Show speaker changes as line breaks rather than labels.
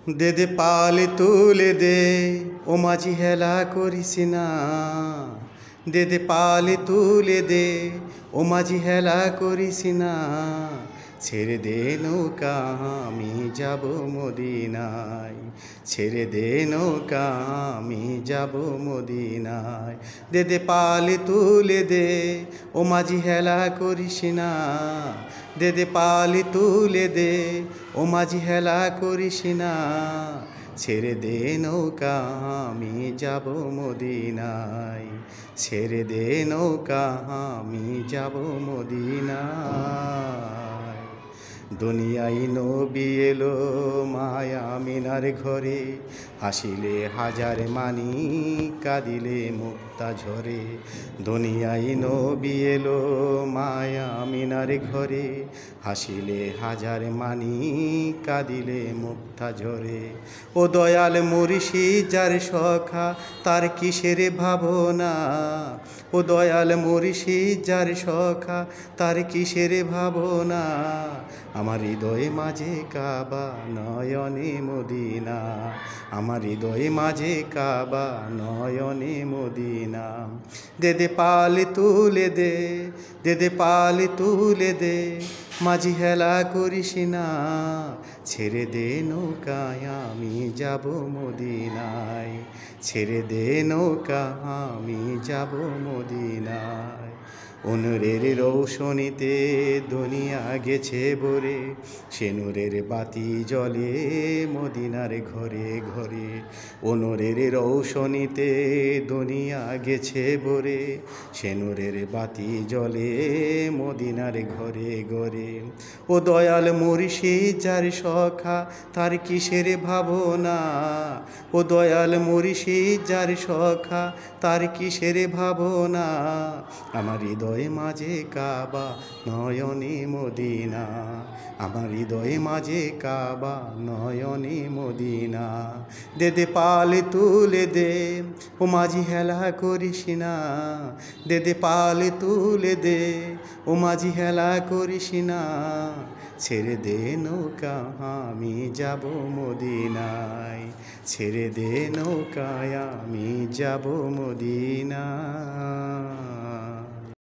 দে দে পালে তুলে দে, ও মাঝি হেলা করিস না। দে দে পালে তুলে দে, ও মাঝি হেলা করিস না। ছেড়ে দে নৌকা আমি যাব মদিনায়, ছেড়ে দে নৌকা আমি যাব মদিনায়। দে দে পালে তুলে দে, ও মাঝি হেলা করিস না। দে দে পালে তুলে দে, ও মাঝি হেলা করিস না। ছেড়ে দে নৌকা আমি যাব মদিনায়, ছেড়ে দে নৌকা আমি যাব মদিনায়। দুনিয়ায় নবী এলো মায়া মিনার ঘরে, হাসিলে হাজার মানি কাঁদিলে মুক্তা ঝরে। দুনিয়ায় নবী এলো মায়া মিনার ঘরে, হাসিলে হাজার মানি কাঁদিলে মুক্তা ঝরে। ও দয়াল মুর্শিদ যার সখা তার কিসের ভাবনা। ও দয়াল মুর্শিদ যার সখা তার কিসের ভাবনা। আমার হৃদয়ে মাঝে কাবা নয়নে মদিনা, আমার হৃদয়ে মাঝে কাবা নয়নে মদিনা। দে দে পালে তুলে দে, দে দে পালে তুলে দে, মাঝি হেলা করিস না। ছেড়ে দে নৌকায় আমি যাব মদিনায়, ছেড়ে দে নৌকা আমি যাব মদিনায়। অনুরের রৌশনীতে দুনিয়া গেছে ভরে, সে নূরের বাতি জ্বলে মদিনার ঘরে ঘরে। অনুরের রৌশনীতে দুনিয়া গেছে ভরে, সে নূরের বাতি জ্বলে মদিনার ঘরে ঘরে। ও দয়াল মুর্শিদ যার সখা তার কিসের ভাবনা। ও দয়াল মুর্শিদ যার সখা তার কিসের ভাবনা। আমার হৃদয়ে মাঝে কাবা নয়নে মদিনা, আমার হৃদয়ে মাঝে কাবা নয়নে মদিনা। দে দে পালে তুলে দে, ও মাঝি হেলা করিস না। দে দে পালে তুলে দে, ও মাঝি হেলা করিস না। ছেড়ে দে নৌকা আমি যাব মদিনায়, ছেড়ে দে নৌকায় আমি যাব মদিনায়।